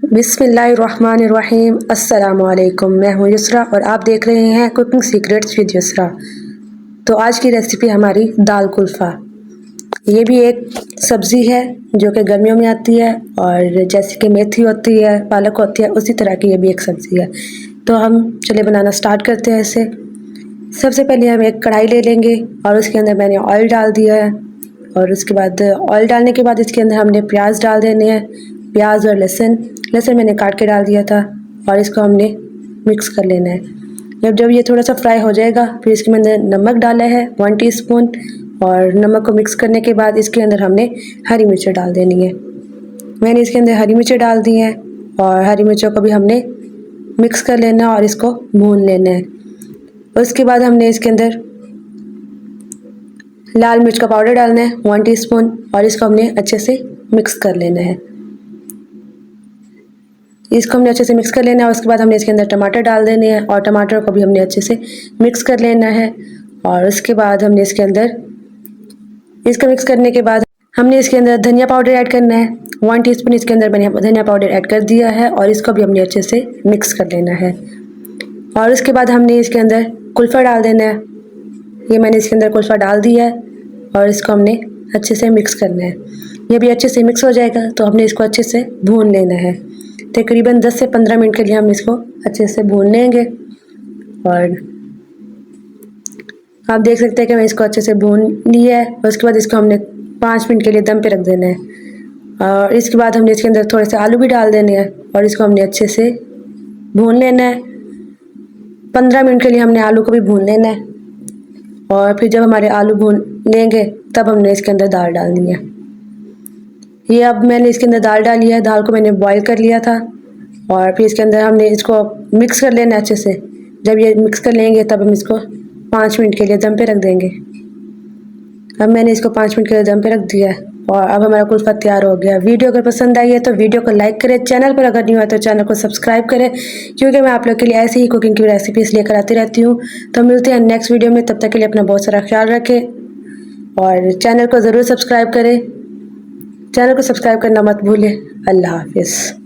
बिस्मिल्लाहिर्रहमानिर्रहीम। अस्सलामुअलैकुम। मैं हूँ युसरा और आप देख रहे हैं कुकिंग सीक्रेट्स विद युसरा। तो आज की रेसिपी हमारी दाल कुल्फ़ा। ये भी एक सब्ज़ी है जो कि गर्मियों में आती है, और जैसे कि मेथी होती है, पालक होती है, उसी तरह की ये भी एक सब्ज़ी है। तो हम चलिए बनाना स्टार्ट करते हैं इसे। सबसे पहले हम एक कढ़ाई ले लेंगे और उसके अंदर मैंने ऑयल डाल दिया है, और उसके बाद ऑयल डालने के बाद इसके अंदर हमने प्याज डाल देने हैं। प्याज और लहसुन मैंने काट के डाल दिया था, और इसको हमने मिक्स कर लेना है। जब ये थोड़ा सा फ्राई हो जाएगा, फिर इसके अंदर नमक डाला है 1 टीस्पून, और नमक को मिक्स करने के बाद इसके अंदर हमने हरी मिर्चें डाल देनी है। मैंने इसके अंदर हरी मिर्चें डाल दी हैं, और हरी मिर्चों को भी हमने मिक्स कर लेना है और इसको भून लेना है। उसके बाद हमने इसके अंदर लाल मिर्च का पाउडर डालना है 1 टीस्पून, और इसको हमने अच्छे से मिक्स कर लेना है। इसको हमने अच्छे से मिक्स कर लेना है। उसके बाद हमने इसके अंदर टमाटर डाल देने हैं, और टमाटर को भी हमने अच्छे से मिक्स कर लेना है। और उसके बाद हमने इसके अंदर इसको मिक्स करने के बाद हमने इसके अंदर धनिया पाउडर ऐड करना है 1 टीस्पून। इसके अंदर मैंने धनिया पाउडर ऐड कर दिया है, और इसको भी हमने अच्छे से मिक्स कर लेना है। और उसके बाद हमने इसके अंदर कुल्फ़ा डाल देना है। ये मैंने इसके अंदर कुल्फ़ा डाल दिया है, और इसको हमने अच्छे से मिक्स करना है। ये भी अच्छे से मिक्स हो जाएगा तो हमने इसको अच्छे से भून लेना है। तकरीबन 10 से 15 मिनट के लिए हम इसको अच्छे से भून लेंगे। और आप देख सकते हैं कि मैं इसको अच्छे से भून लिया है। उसके बाद इसको हमने 5 मिनट के लिए दम पे रख देना है, और इसके बाद हमने इसके अंदर थोड़े से आलू भी डाल देने हैं, और इसको हमने अच्छे से भून लेना है। 15 मिनट के लिए हमने आलू को भी भून लेना है, और फिर जब हमारे आलू भून लेंगे तब हमने इसके अंदर दाल डालनी है। ये अब मैंने इसके अंदर दाल डाली है। दाल को मैंने बॉईल कर लिया था, और फिर इसके अंदर हमने इसको मिक्स कर लेना अच्छे से। जब ये मिक्स कर लेंगे तब हम इसको 5 मिनट के लिए दम पे रख देंगे। अब मैंने इसको 5 मिनट के लिए दम पे रख दिया है, और अब हमारा कुल्फ़ा तैयार हो गया। वीडियो अगर पसंद आई है तो वीडियो को लाइक करें, चैनल पर अगर नहीं हुआ तो चैनल को सब्सक्राइब करें, क्योंकि मैं आप लोग के लिए ऐसे ही कुकिंग की रेसिपीज़ लेकर आती रहती हूँ। तो मिलते हैं नेक्स्ट वीडियो में, तब तक के लिए अपना बहुत सारा ख्याल रखें, और चैनल को ज़रूर सब्सक्राइब करें। चैनल को सब्सक्राइब करना मत भूलें। अल्लाह हाफ़िज़।